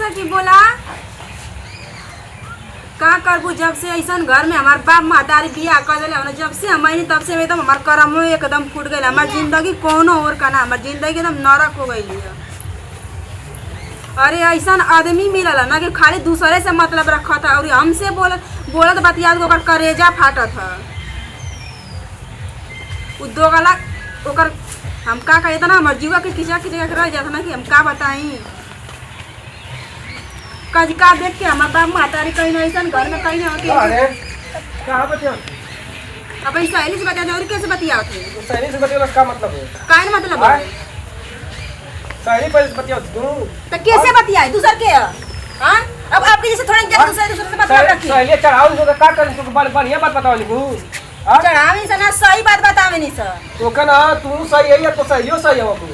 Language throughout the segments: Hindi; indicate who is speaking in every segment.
Speaker 1: सकी बोला का करबू। जब से ऐसा घर में हमार बाप महतारी बियाह कर दिले जब से हम तब से एकदम हमार करम एकदम फूट गई। हमार जिंदगी कोनो और का ना, हमार जिंदगी एकदम नरक हो गई है। अरे ऐसा आदमी मिलल ना कि खाली दूसरे से मतलब रखा था और हमसे बोलत बतिया ओकर करेजा फाटत था। उ दो गला ओकर हम का कहता ना हमार जीवा के खिंचा खिंचा के रह जाता ना कि हम का बताई। कज का देख के हमार बाप महतारी कहीं ऐसा घर में कहीं
Speaker 2: अरे कहां बतिया
Speaker 1: अब सहेली से बतिया और कैसे बतिया थे?
Speaker 2: सहेली से बतिया का मतलब है
Speaker 1: काहे ना मतलब है
Speaker 2: सहेली पर बतिया तू
Speaker 1: तो कैसे बतिया दूसर के हां। अब आपके जैसे थोड़ा दूसरे से मतलब रखी
Speaker 2: सहेली चढ़ाओ तो का कर तू बढ़िया बात बताओ लिखू
Speaker 1: चढ़ावे से ना सही बात बतावे नहीं सर
Speaker 2: तो कहना तू सही है या तो सहियो सही है बाबू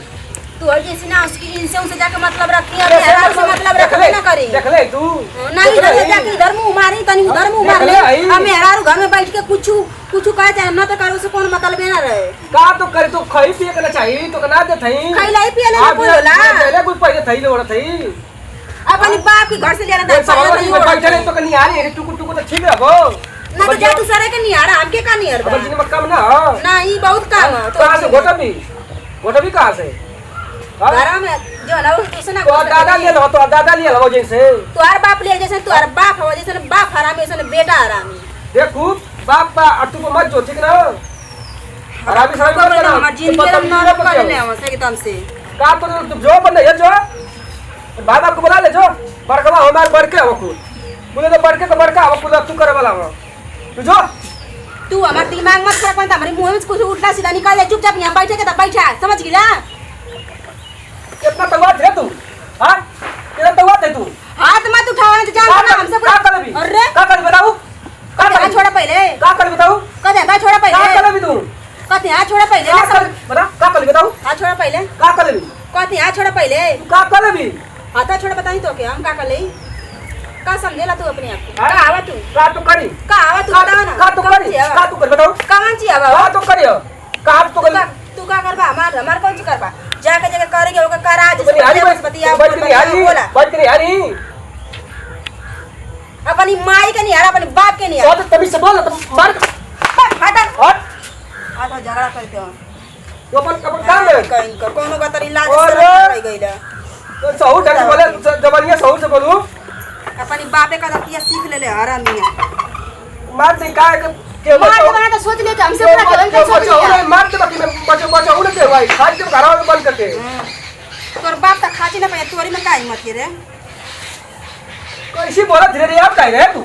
Speaker 1: तू और जैसे ना उसकी इनसे उनसे जाके मतलब रखी और मेहरारू से मतलब रखबे ना करी।
Speaker 2: देख ले तू
Speaker 1: नहीं इधर जाके इधर मुंह मारी तनी उधर मुंह मार ले। अब मेहरारू घर में बैठ के कुछ कहे चाहे ना तो करे उसे कौन मतलब ना रहे
Speaker 2: का तो करे तो खई पिए के चाहिए तो ना दे थई
Speaker 1: खइलाई पिए ले कोई होला
Speaker 2: पहले कोई पहले थई ले ओरा थई
Speaker 1: अपनी बाप के घर से लेना था
Speaker 2: बैठले तो कनी आ रही टुकु टुकु तो ठीक रहो
Speaker 1: ना तो जा तू सारे के नहीं आ रहा हमके का नहीं आ रहा
Speaker 2: अपन जिन में काम ना
Speaker 1: नहीं बहुत काम है।
Speaker 2: तो कहां से गोटा भी कहां से
Speaker 1: घर में जो ना उससे ना
Speaker 2: तो दादा ले लो तो दादा ले लो जैसे
Speaker 1: तोहार बाप ले जैसे तोहार बाप हो जैसे बाप हरामी जैसे बेटा हरामी।
Speaker 2: देखू बाप बा अटू को मत जो ठीक ना हरामी सारा मत करना
Speaker 1: हमर जिंदगी में नरक कर ले हमसे एकदम से
Speaker 2: का तो जो बंद है जो बाबा को बुला ले जो बड़का हमार बड़के हो को बोले तो बड़का हो को तू करे वाला हो तू जो
Speaker 1: तू हमार दिमाग मत खराब कर हमारे मुंह में कुछ उल्टा सीधा निकाल ले चुपचाप यहां बैठे के तब बैठा समझ गिला।
Speaker 2: कितना तवात है तू हां कितना तवात है तू
Speaker 1: हाथ मत उठाओ तो जान ना हमसे
Speaker 2: का कर भी
Speaker 1: अरे
Speaker 2: का कर बताओ
Speaker 1: का कर छोड़ा पहले
Speaker 2: का कर बताओ
Speaker 1: कदे का छोड़ा पहले
Speaker 2: का कर भी तू
Speaker 1: कदे हाथ छोड़ा पहले
Speaker 2: का कर बता का कर बताओ
Speaker 1: हाथ छोड़ा पहले
Speaker 2: का कर भी
Speaker 1: कदे हाथ छोड़ा पहले
Speaker 2: का कर भी
Speaker 1: हाथ छोड़ा बताई तो क्या हम का कर ले का समझेला तू अपने आप को का आवा तू
Speaker 2: का तो करी
Speaker 1: का आवा तू बता ना
Speaker 2: का तो करी का तू कर बताओ
Speaker 1: कौन ची आवा
Speaker 2: का तो करियो का तो कर
Speaker 1: तू का करबा हमार कौन ची करबा जाके जगह करेगे ओका करा
Speaker 2: बनी हरी
Speaker 1: बतिया
Speaker 2: बोला बच करी हरी
Speaker 1: अपनी माई के नहीं हरा अपने बाप के नहीं
Speaker 2: तो तभी से बोल तुम मार
Speaker 1: हट
Speaker 2: हट
Speaker 1: आज झगड़ा करते हो
Speaker 2: तो अपन काम ले
Speaker 1: कहीं का कोनो का तरी लाज से रह गईला
Speaker 2: तो सहू ढंग से बोले जबरिया सहू से बोलू
Speaker 1: अपनी बापे का दतिया सीख ले ले हरा मियां
Speaker 2: मार दे का के
Speaker 1: मार के बना तो सोच ले कि हमसे पूरा केवन का सोच लिया
Speaker 2: मार के बाकी में बचा उड़ के भाई खाज के घरवा में बंद करके
Speaker 1: तोर बाप त खाची ना पे तोरी में का हिम्मत के रे
Speaker 2: कैसी बोला धीरे धीरे आप कह रहे तू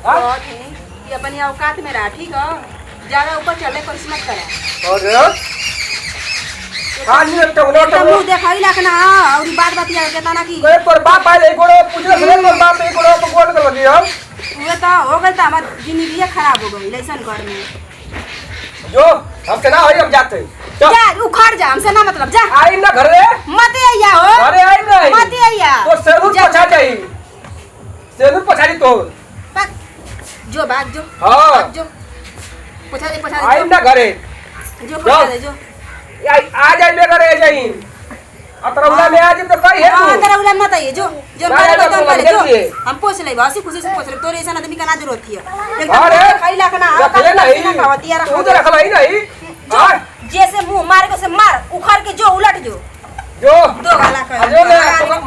Speaker 2: हां
Speaker 1: बहुत है ये अपनी औकात में रहा ठीक है ज्यादा ऊपर चले कोशिश मत करा
Speaker 2: और आज ये तो
Speaker 1: मुंह देखाई लाख ना और बात बतिया के तना की
Speaker 2: कोई पर बाप आए एगो पूछले से पर बाप एगो तो बोल कर लगी हम
Speaker 1: वो तो हो गई त हमार जिंदगी खराब हो गई ऐसा घर में
Speaker 2: जो हम से ना होई हम जाते
Speaker 1: जा उखड़ जा हमसे ना मतलब जा
Speaker 2: आई ना घर रे
Speaker 1: मत आइया हो
Speaker 2: अरे आई नहीं
Speaker 1: मत आइया
Speaker 2: तो सेलून पछा जाई सेलून पछाड़ी तो
Speaker 1: जो बात जो
Speaker 2: हां
Speaker 1: जो पछा
Speaker 2: आई ना घरे
Speaker 1: जो पछा दे जो
Speaker 2: आ जाई ले घरे जाई अतरौला में आज तो कही है
Speaker 1: हां अतरौला मत आइए जो जो करे तो करे जो
Speaker 2: जो
Speaker 1: हम पूछ ले बासी खुशी से पूछ ले तोरे ऐसा आदमी का ना जरूरत है
Speaker 2: अरे
Speaker 1: खाई लाख ना
Speaker 2: रखले नहीं तू तो रखला ही नहीं हां
Speaker 1: जैसे मुंह मार के से मार उखड़ के जो उलट जो दो गाला कर
Speaker 2: अरे ले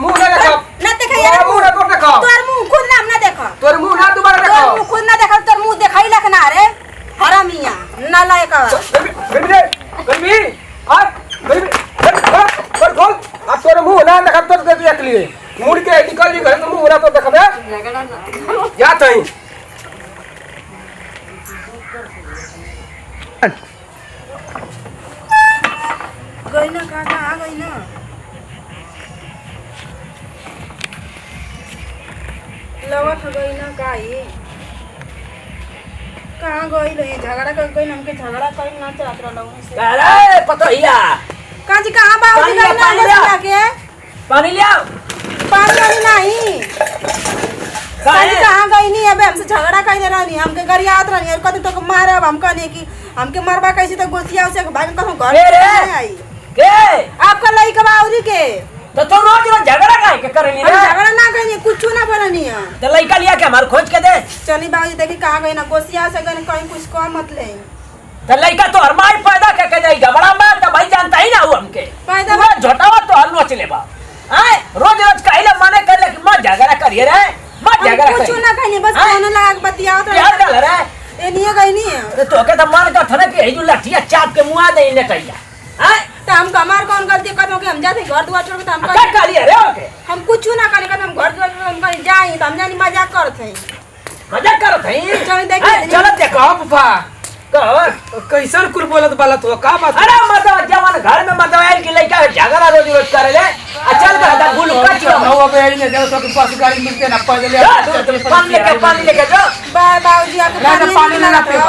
Speaker 2: मुंह ना देखो
Speaker 1: ना देखा यार
Speaker 2: मुंह ना तो देखो
Speaker 1: तोर मुंह खुद ना देखो
Speaker 2: तोर मुंह ना दोबारा देखो
Speaker 1: तोर मुंह खुद ना देखो तोर मुंह देखाई लाख ना रे हरामिया नालायक
Speaker 2: गरमी हां गरमी पर खोल अब तोर मुंह ना देखब तो देख लिए मुड़ के निकल जी घर तो मुंह ना तो देखबे जा तई
Speaker 1: गई ना काका आ गई ना लवत गई ना काई कहाँ गई लो ये झगड़ा कर गई हमके झगड़ा कर ना चाहत रहलो से
Speaker 2: अरे पतोहिया
Speaker 1: काजी कहाँ बाबू गई ना ले के
Speaker 2: पानी ले आओ
Speaker 1: पानी नहीं काजी कहाँ गई नहीं अबे हमसे झगड़ा कर रहनी हमके घर याद रहनी और कत तो मारब हम कहने की हमके मरबा कैसे तो गोसिया से भाग कहूं घर
Speaker 2: रे
Speaker 1: आई
Speaker 2: के
Speaker 1: आपका लई के बाउरी के
Speaker 3: तो तू रोज रोज झगड़ा काहे के करनी रे?
Speaker 1: झगड़ा ना कहीं कुछ ना बोलनी है।
Speaker 3: तो लड़का लिया के हमार खोज के दे।
Speaker 1: चली बाबूजी देखी कहाँ गई ना गोसिया से गई कहीं कुछ कम मत ले।
Speaker 3: तो लड़का तो हरमाई पैदा के जाएगा बड़ा मार तो भाई जानता ही ना हो हमके
Speaker 1: पैदा
Speaker 3: वो झोटावा तो हल नोच ले बा आए रोज रोज कहले माने कर ले कि मत झगड़ा करिए रे मत झगड़ा
Speaker 1: कुछ
Speaker 3: करिए
Speaker 1: ना कहीं बस कोनो लगा के बतियाओ तो
Speaker 3: यार डाल रे
Speaker 1: ए नहीं गई नहीं है।
Speaker 3: अरे तो के तो मार का थने के हिजू लाठिया चाप के मुआ दे ने कहिया आए
Speaker 1: तो हम कमार कौन गलती करबो कि हम जाते घर दुआर छोड़ के तो हम
Speaker 3: का करिए रे ओके
Speaker 1: हम कुछ ना करे कर हम घर दुआर छोड़ हम कहीं जाई तो हम जानी मजाक करत हई
Speaker 3: मजाक करत हई
Speaker 1: चल देखिए
Speaker 3: चल देखो
Speaker 2: पप्पा कैसन कुल बोलत बाला तो का बात?
Speaker 3: अरे मतलब जवान घर में मतलब आयल की लड़का झगड़ा रोज रोज करे ले चल का गुल कच
Speaker 2: नो अबे आई ने देखो तो पास गाड़ी मिलते ना पैदल
Speaker 3: पानी लेके जो
Speaker 1: बाबूजी आपको
Speaker 2: पानी लेना पे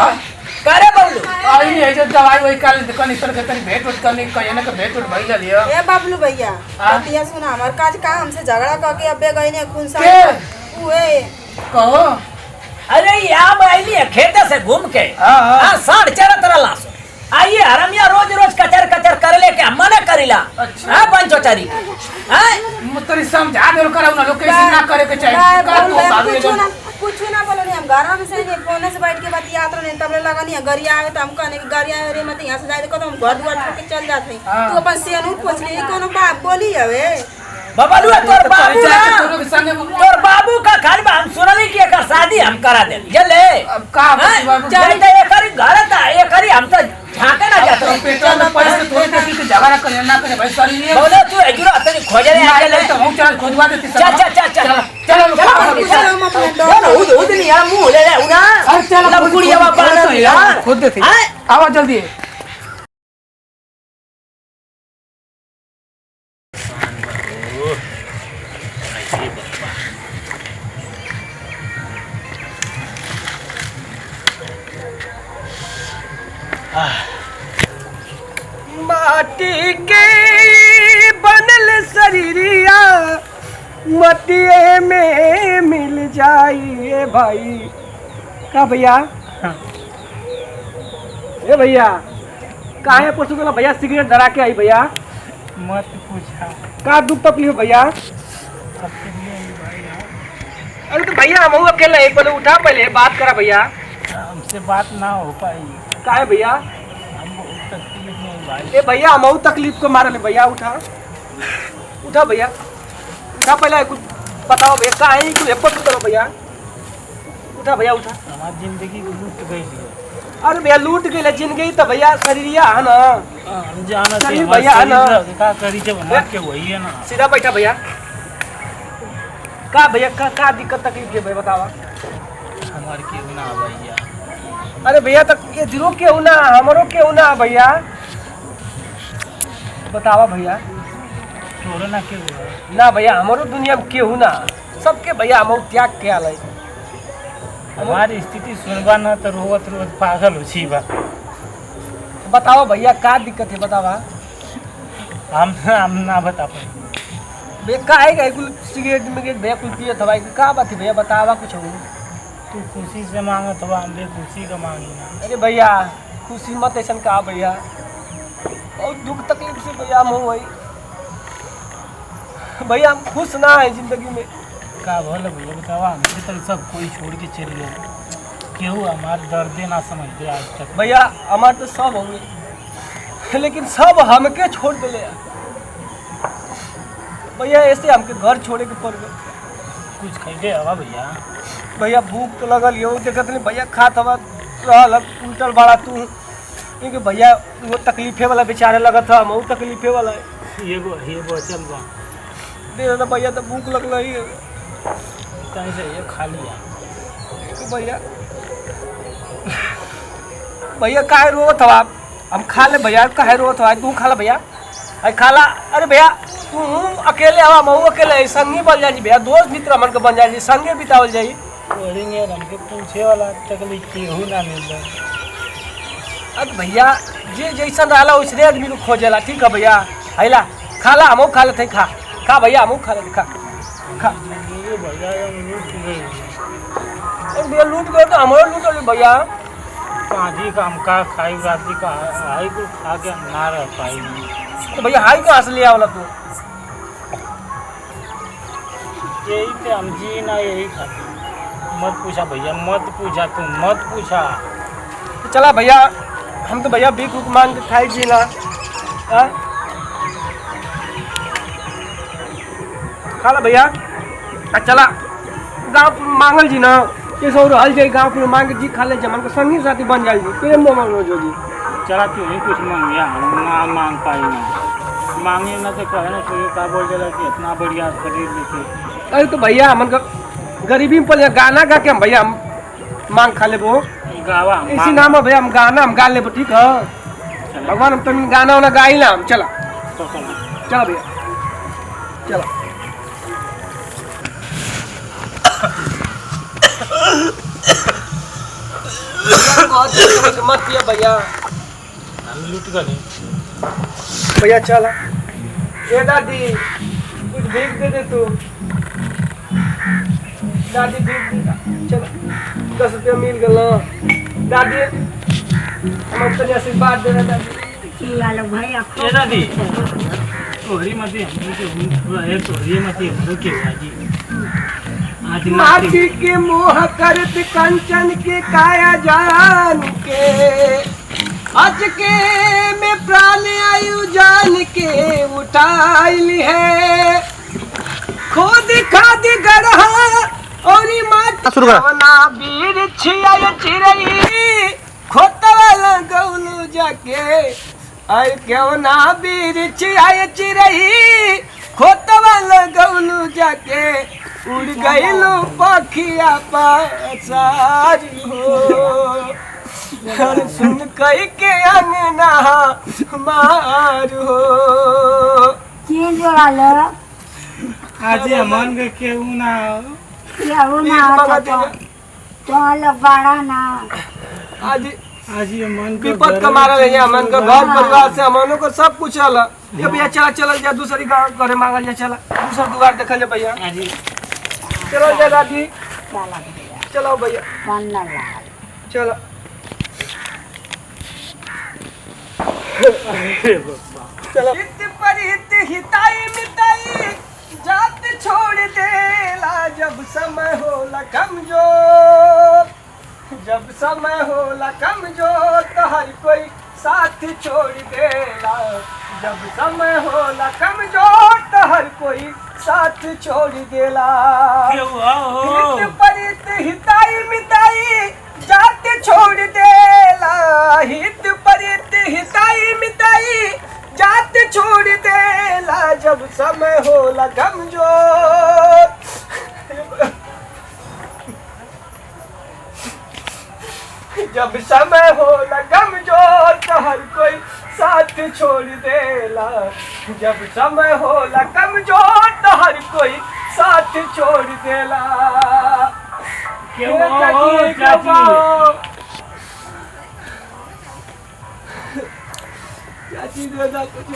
Speaker 3: करे बबलू
Speaker 2: आई नहीं है जो दवाई वही काल कनी तर के तनी भेंट उठ करने कहीं ना के भेंट उठ भई लियो।
Speaker 1: ए बबलू भैया बतिया सुना हमार काज का हमसे झगड़ा करके अबे गई ने खून सा
Speaker 2: के
Speaker 1: उए
Speaker 2: कहो
Speaker 3: अरे यहाँ बैली है खेते से घूम के हाँ साढ़ चरत रला सो आइए हरमिया रोज रोज कचर कचर कर ले के मने करिला हाँ पंचोचारी हाँ
Speaker 2: मुतरी समझा दे कराऊ ना लोग कैसे ना करे के चाहिए का तो साधु
Speaker 1: कुछ ना बोलो नहीं हम घर में से फोन से बैठ के बतिया तो नहीं तब लगा नहीं गरिया आवे तो हम कहने की गरिया आवे रे मत यहां से जाए तो हम घर दुआर छोड़ के चल जाते तू अपन सेनूर पूछ ली कोनो बात बोली हवे
Speaker 3: बबलू तोर बाबू का घर में हम सुनली कि एकर शादी हम करा दे चले
Speaker 2: अब का बाबू
Speaker 3: चल तो एकरी घर था एकरी हम तो झाके ना जाते
Speaker 2: पेट्रोल में पैसे थोड़ी देती के झगड़ा करे ना करे भाई सॉरी ये
Speaker 3: बोले तू एजरो तनी खोजे रे आके
Speaker 2: तो हम चल खोजवा देती
Speaker 3: चल
Speaker 2: चलो
Speaker 3: चलो उद नहीं यार मुंह ले ले उना
Speaker 2: अरे चलो
Speaker 3: गुड़िया बाबा यार
Speaker 2: खुद देती आवा जल्दी
Speaker 4: माटी के बनल शरीरिया मटिए में मिल जाइए भाई का भैया ए भैया काहे परसों कल भैया सिगरेट धरा के आई भैया
Speaker 5: मत पूछा
Speaker 4: का दुख तकलीफ भैया अरे तो भैया हम अकेले एक पहले उठा पहले बात करा भैया
Speaker 5: हमसे बात ना हो पाई
Speaker 4: काहे भैया
Speaker 5: हम बहुत तकलीफ में भाई
Speaker 4: ए भैया हम तकलीफ को मारल भैया उठा उठा भैया उठा पहले कुछ बताओ भैया काहे कुछ एपट करो भैया उठा भैया उठा
Speaker 5: हमारी जिंदगी लूट गई है
Speaker 4: अरे भैया लूट गई जिंदगी तो भैया शरीरिया है ना
Speaker 5: हम जाना
Speaker 4: चलिए
Speaker 5: चाहिए
Speaker 4: भैया, है ना?
Speaker 5: का करी जब हमारे के वही है ना
Speaker 4: सीधा बैठा भैया का भैया का दिक्कत तकलीफ है भैया बतावा
Speaker 5: हमारे के ना भैया
Speaker 4: अरे भैया तक ये दिलो केहू ना हमरो केहू ना भैया बतावा भैया
Speaker 5: तोरे ना के हुआ
Speaker 4: ना भैया हमारो दुनिया में केहू ना सबके भैया हम त्याग के आल
Speaker 5: हमारी स्थिति सुनबा ना तो रोवत रोवत पागल हो छी बा
Speaker 4: बताओ भैया का दिक्कत है बतावा
Speaker 5: हम ना बता पाए
Speaker 4: भैया का है कुल सिगरेट में भैया कुल पिए था भाई का बात है भैया बतावा कुछ हो
Speaker 5: तू खुशी से मांगत हवा हम खुशी का मांगी ना
Speaker 4: अरे भैया खुशी मत ऐसा का भैया और दुख तकलीफ से भैया हम वही भैया हम खुश ना है जिंदगी में
Speaker 5: का भले भैया बतावा हमसे तो सब कोई छोड़ के चल गए केहू हमारे दर्दे ना समझते आज तक
Speaker 4: भैया हमारे तो सब होंगे लेकिन सब हमके छोड़ दिले भैया ऐसे हमके घर छोड़े के पड़ गए
Speaker 5: कुछ खैले हवा भैया
Speaker 4: भैया भूख तो लगल यो देखत नहीं भैया खात हवा रहल उल्टल बड़ा तू क्योंकि भैया वो तकलीफे वाला बेचारे लगत था हम तकलीफे वाला है
Speaker 5: ये चल बा
Speaker 4: दे ना भैया तो भूख लगल ही
Speaker 5: कहीं से ये खा लिया
Speaker 4: भैया भैया काहे रोत हवा हम खा ले भैया काहे रोत हवा तू खा ला भैया अरे खा ला अरे भैया तू अकेले हवा मऊ अकेले संगी बन जाई भैया दोस्त मित्र मन के बन जाई संगे बितावल जाई
Speaker 5: ओरिंगे हमके पूछे वाला तकलीफ केहू ना मिल रहा
Speaker 4: अरे भैया जे जैसा रहला उसने आदमी को खोजेला ठीक है भैया हैला खा ला हमहू खा लेते खा भैया हमहू खा लेते खा
Speaker 5: ये भैया लूट गई
Speaker 4: और भैया लूट गए तो हमारे लूट ले भैया
Speaker 5: पाँची का हम का खाई राती का आई को खा के हम ना रह पाई
Speaker 4: तो भैया हाई कहाँ से ले आवला तू
Speaker 5: यही तो हम जी ना यही खाते। मत पूछा भैया, मत पूछा, तुम मत पूछा।
Speaker 4: चला भैया, हम तो भैया भीख उख मांग के खाई जी ना। हाँ? खा ला भैया। चला गाँव मांगल जी ना, ये सौ हल जाए गाँव में मांग के जी खा ले जमन को संगी साथी बन जाए जी। प्रेम मांगो जो जी।
Speaker 5: चला तू ही कुछ मांगिया, हम ना मांग पाई ना। मांगे ना तो कहे ना सुनिए का बोल देला कि इतना बढ़िया खरीद लेते।
Speaker 4: अरे तो भैया हमन का गरीबी में पल गाना गा के हम भैया हम मांग खा ले वो
Speaker 5: गावा
Speaker 4: इसी नाम है भैया, हम गाना हम गा ले ठीक है। भगवान हम तुम गाना वाना गा ही ना हम। चला
Speaker 5: तो
Speaker 4: चला भैया चला। मत पिया भैया,
Speaker 5: हम लूट गए
Speaker 4: भैया चला। ए दादी कुछ भीख दे दे तू। दादी भीख दे, चल 10 रुपया मिल गल दादी। हम तनी आशीर्वाद दे रहे दादी।
Speaker 5: ये दादी तोहरी मती हम के है, तोहरी मती हम के बाजी आज
Speaker 4: माटी के मोह करत कंचन के काया जान के, आज के में प्राण आयु जान के उठाइली है। खोद खाद गढ़ा और माटी वीर छिया चिरई खोतवाला गौलू जाके। आय क्यों ना वीर छिया चिरई खोतवाला गौलू जाके। उड़ गईलू पखिया पासारी हो, सुन कई के अंगना मार हो।
Speaker 5: आज मन के केहू ना आज ये मन के
Speaker 4: विपद का मारा है हमन का घर परिवार से हमनों को सब कुछ चला। ये भैया चला चल जा दूसरी गांव करे मांगल जा। चला दूसरा दुआर देखल जा भैया।
Speaker 5: आज
Speaker 4: चलो जा दादी चलो भैया चलो। चलो हित परित हिताई मिताई जात छोड़ देला जब समय होला कमजोर। जब समय होला कमजोर तो हर कोई साथ छोड़ देला। जब समय होला कमजोर तो हर कोई साथ छोड़ देला। हित परित हिताई मिताई जात छोड़ देला। हित परित हिताई मिताई जात छोड़ देला। जब समय होला कमजोर जब समय होला कमजोर तो हर कोई साथ छोड़ देला। जब समय होला कमजोर तो हर कोई साथ छोड़ देला। चाची दादा कुछ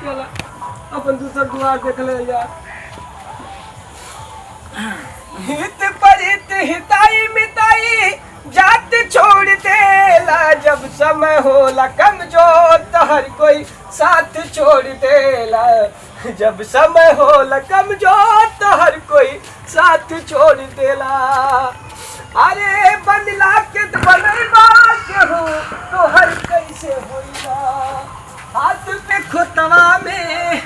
Speaker 4: चला अपन दूसरा दुआर देख ले यार। हित परित हिताई मिताई जात छोड़ देला। जब समय होला कमजोर तो हर कोई साथ छोड़ देला। जब समय होला कमजोर तो हर कोई साथ छोड़ देला। अरे बनला के बनैबा के हो तो हर कैसे होइला। हाथ पे खुतवा में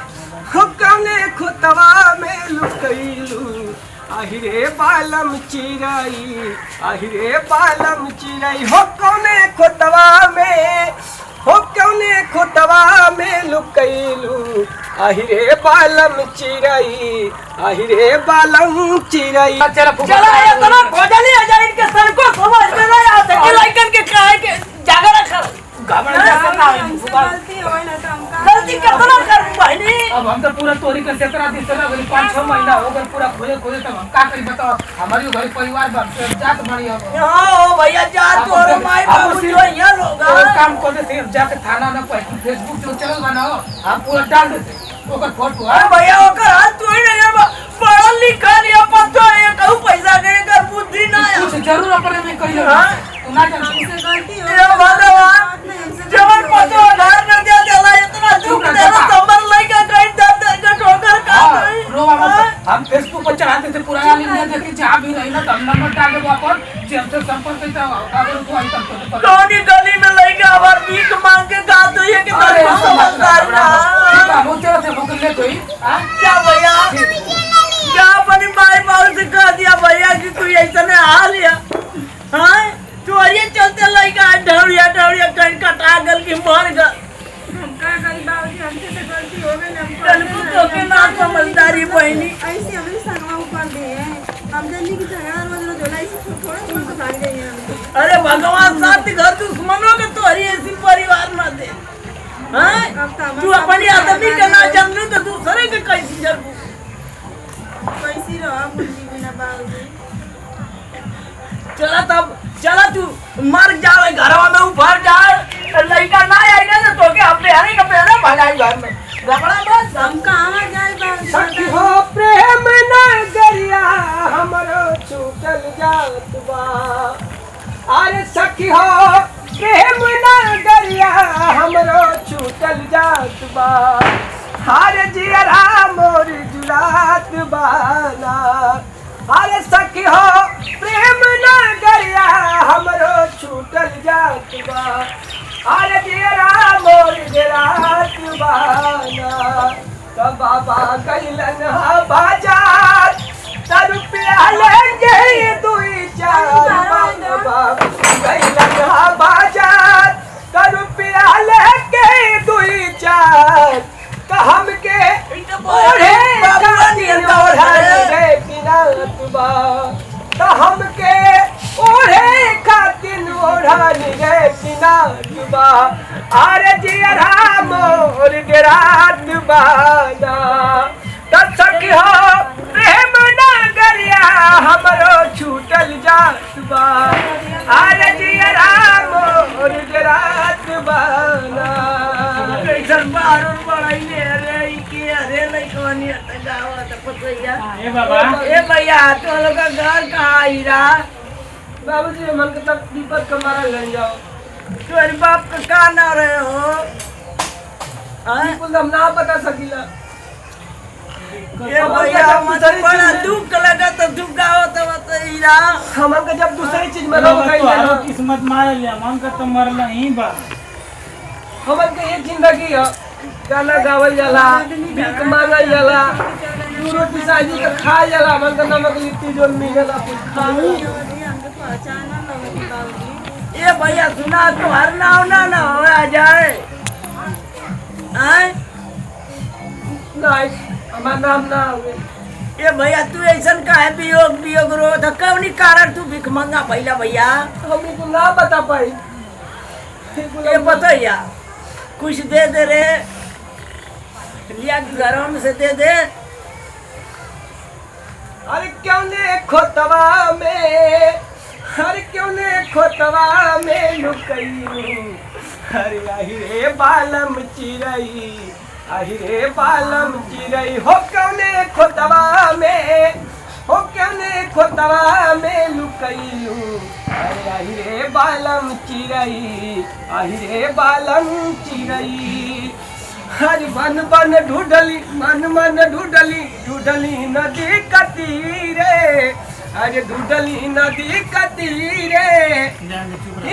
Speaker 4: हुक्कने खुतवा में लुकैलू। आहिरे बालम चिराई आहिरे बालम चिराई हो कौने खुतवा में हो कौने खुतवा में लुकैलू। आहिरे बालम चिराई आहिरे बालम चिराई।
Speaker 3: चला इतना भोजन ही आ जाए इनके सर को समझ में नहीं आता कि लड़कन के काहे के जागरण कर
Speaker 1: गलती होई ना तो हम का
Speaker 3: गलती कितना कर बहनी।
Speaker 2: अब हम तो पूरा तोरी के सेतरा दिसरा गई 5-6 महीना हो गए पूरा खोजे खोजे तब हम का करी बताओ। हमारी घर परिवार जात बड़ी हो
Speaker 3: हां भैया जा तोरे माई बाबू जो यहां लोग
Speaker 2: काम कर दे जाके थाना ना पे फेसबुक जो चल बनाओ हम पूरा डाल देते ओकर फोटो।
Speaker 3: अरे भैया ओकर हाथ तू ही नहीं है पढ़ा लिखा नहीं पता है कहू पैसा के कर बुद्धि ना है
Speaker 2: कुछ जरूर अपने में कहियो तू ना जान
Speaker 1: हमसे गलती हो
Speaker 3: ये भगवान जवन 50,000 न दे देला
Speaker 2: चढ़ाते थे पूरा ऑल इंडिया देखी जहाँ भी रही ना तब नंबर डाल दे अपन जेल से संपर्क करते अगर तू आई तब तो
Speaker 3: कौनी गली में लइका हमार भीख मांग के गा तो ये कि
Speaker 2: अरे
Speaker 3: तोर समझदार ना
Speaker 2: बाबू तेरा थे मुकल ले कोई हां
Speaker 3: क्या भैया क्या अपनी माई बाबू से कह दिया भैया कि तू ऐसा ने हाल या हां तू ये चलते लइका ढौड़िया ढौड़िया कहीं कटा गल की मर गल
Speaker 1: हम का करी बाबूजी हमसे तो गलती हो गई हम
Speaker 3: कलपु तो के ना समझदारी बहनी
Speaker 1: ऐसे हमने संगवा ऊपर दे हम जल्दी की झगड़ा रोज रोज होला ऐसे थोड़ा थोड़ा तो भाग जाइए हम
Speaker 3: अरे भगवान साथ घर दुश्मनों के तोहरी ऐसी परिवार ना दे हां तू अपनी आदमी के ना जानलू तो दूसरे के कैसे जानबू
Speaker 1: कैसी रहा मुझी बिना बाबूजी
Speaker 3: चला तू मर जावे घरवा में ऊपर जाए लड़का ना आएगा ना तो के अपने हरी के पहले भगाई घर में रगड़ा बस
Speaker 1: हम कहाँ जाए बाबूजी
Speaker 2: सखी हो प्रेम नगरिया हमरो छूटल जात बा अरे सखी हो प्रेम नगरिया हमरो छूटल जात बा हारे जियरा मोर जुरात बाना अरे सखी हो प्रेम नगरिया हमरो छूटल जात बा अरे जियरा मोर जुरात बाना तब बाबा गैलन बाजार त रुपया लेंगे दुई चार बाबा गैलन बाजार त रुपया लेंगे दुई चार त हमके ओढ़े खातिर ओढ़ाने किनात बा त हमके ओढ़े खातिर ओढ़ाने किनात बा अरे जियरा मोर गिरात बाना त सखी हो प्रेम नगरिया हमरो छूटल जात बा अरे जियरा मोर गिरात बाना कैसन बारून बड़ाइले रे के अरे लइकवानी त गावा त पतैया
Speaker 5: ए बाबा
Speaker 3: ए भैया तो लोग का घर कहाँ आई रहा
Speaker 2: बाबूजी मन के तक दीपक के मारा ले जाओ
Speaker 3: तुम्हारे बाप का कहाँ ना रहे हो
Speaker 2: बिल्कुल हम ना बता सकीला
Speaker 3: ये भैया मुझे बड़ा दुख लगा तो दुख गाओ तो बताइरा
Speaker 2: हमन के जब दूसरी चीज में रोक गई
Speaker 5: तो
Speaker 2: ना
Speaker 5: किस्मत मार लिया मन का तो मरला ही बा
Speaker 2: हमन के ये जिंदगी है गाना गावल जाला भीख मांगल जाला दू रोटी साजी के खाए जाला हमन के नमक लिट्टी जो मिलेला कुछ खाए
Speaker 1: हमको पहचाना लगे बाबूजी
Speaker 3: ये भैया सुना तुम्हारा नाम ना हो आ जाए
Speaker 2: नहीं हमारा नाम ना हुए
Speaker 3: ये भैया तू ऐसा काहे वियोग वियोग रो तो कौनी कारण तू भिख मंगा भैया भैया
Speaker 2: हम को ना बता पाई
Speaker 3: ये बताइया कुछ दे दे रे लिया घरों में से दे दे
Speaker 2: अरे क्यों ने खोतवा में अरे क्यों ने खोतवा में लुकई अरे आही रे बालम चिरई आही रे बालम चिरई हो क्यों ने खोतवा में हो क्यों ने खोतवा में लुकईलू अरे आही रे बालम चिरई आही रे बालम चिरई हर मन बन ढूंढली मन ढूंढली ढूंढली नदी कतीरे अरे ढूंढली नदी कतीरे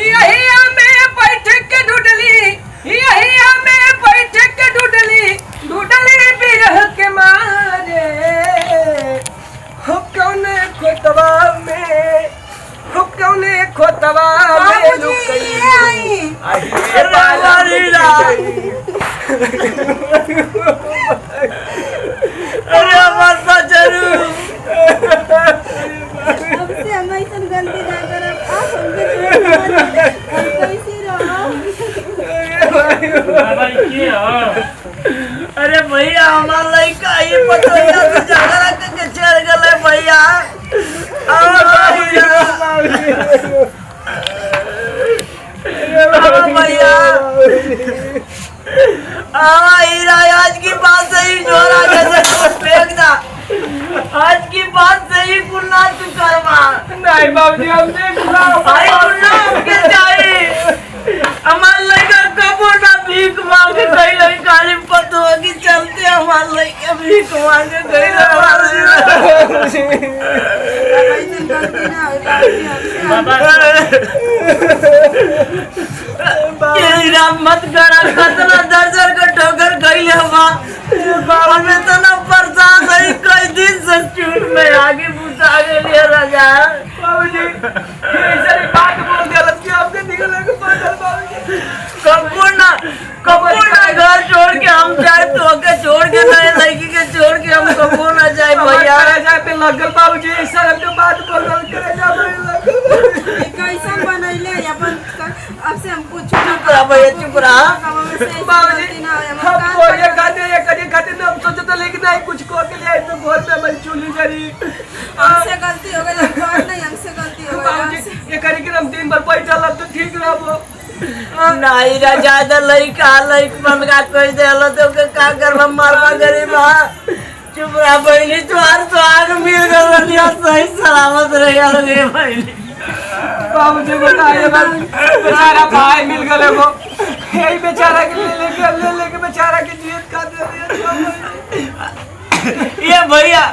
Speaker 2: यही हमें बैठ के ढूंढली यही हमें बैठ के ढूंढली ढूंढली बिरह के मारे हो कौन खोतवा में हो कौन खोतवा में लुकई आई रे बालम
Speaker 3: अरे हमार बचरू
Speaker 1: हमसे हम ऐसा गलती ना करब आप हमके हम कैसे रहो
Speaker 5: बाबा ये हो
Speaker 3: अरे भैया हमार लइका ये पतोया से झगड़ा करके चल गए भैया भैया हीरा आज की बात सही जोरा जैसे फेंक दा आज की बात सही गुना तू करवा
Speaker 2: नहीं बाबूजी हमने
Speaker 3: भाई गुना हमके चाहिए हमार लड़का कबो ना भीख मांग के कहीं काली पतो की चलते हम हमार लइका भी मांगे गई
Speaker 1: ऐसे गलती ना होई बाबूजी हमसे
Speaker 5: बाबा
Speaker 3: ये राम मत करा कतना दर्जन को ठोकर गईले बा हमें तो ना परेशान है कई दिन से चूट में आगे बुझा गेलिए राजा
Speaker 4: बाबूजी ऐसे बात बोल दिया कि आपके निकलने को पता बाबूजी
Speaker 3: कपूर ना घर छोड़ के हम जाए तो के छोड़ के नए लड़की के छोड़ के हम कपूर ना जाए भैया
Speaker 4: जाते लगल बाबूजी ऐसा हमके बात बोल करे जा लगल
Speaker 1: कैसा बनैले अपन अब से हम कुछ
Speaker 3: चुप रहा भैया चुप रहा
Speaker 4: बाबूजी हम बोले खाते ना हम सोचे तो लेकिन नहीं कुछ को के लिए तो घर पे मन चूली जरी
Speaker 1: हमसे गलती हो गई हम नहीं हमसे गलती हो गई
Speaker 4: बाबूजी ये करी कि हम दिन भर पैसा लब तो ठीक रहो
Speaker 3: नहीं रा ज्यादा लड़का बन का कोई देलो तो के का करबा मारवा गरीब चुप रहा बहनी तुम्हार तो आग मिल गल सही सलामत रह गल रे बहनी
Speaker 4: बाबूजी बताइए बेचारा भाई मिल गए वो यही बेचारा के ले बेचारा की जीत का दे दिया
Speaker 3: ये भैया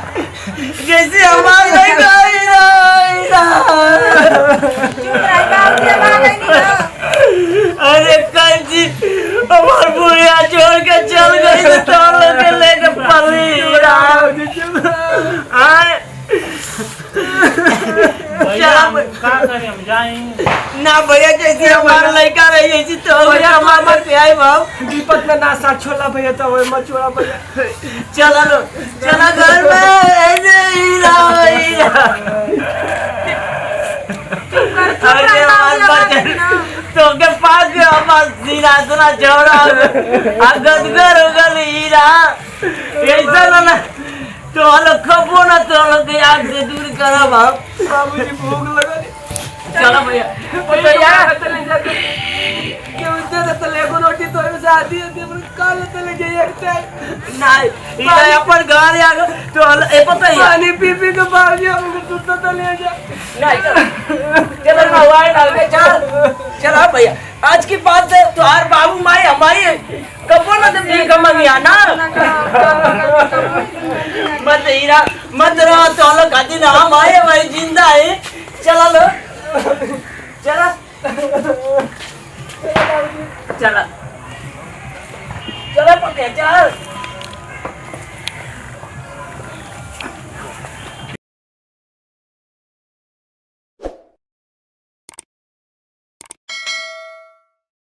Speaker 3: जैसे हमारे अरे कल जी हमार बुढ़िया छोड़ के चल गई तो लोग लेके पली
Speaker 5: का करें हम जाएं
Speaker 3: ना भैया जैसे हमारा लड़का रही ऐसी तो हमारे मत पे आई भाव
Speaker 4: विपत में ना साथ छोला भैया तो वो मत छोड़ा भैया
Speaker 3: चला लो चला घर में ऐसे हीरा अरे हमारे बच्चे तो के पास के हमार सीना सुना छोड़ा गदगर हो गल हीरा ऐसा ना तो हलो खपो ना तो हलो के आग से दूर करा भाव
Speaker 4: बाबूजी भूख लगा
Speaker 3: चलो भैया
Speaker 4: भैया चले जाते क्यों दे तो लेगो रोटी तो शादी है पर काल तो ले जाइए एक टाइम
Speaker 3: नहीं ये अपन घर आ गए तो ए पता है
Speaker 4: पानी पी पी के बाबूजी हमको सुनता तो ले जा
Speaker 3: नहीं चलो ना वाई डाल के चल भैया आज की बात है तुम्हार बाबू माई हमारी कबो ना तुम भीख मंगिया ना मत हीरा मत रहो तो लोग खाती ना हम आए भाई जिंदा है चला लो चला चला चला पके चल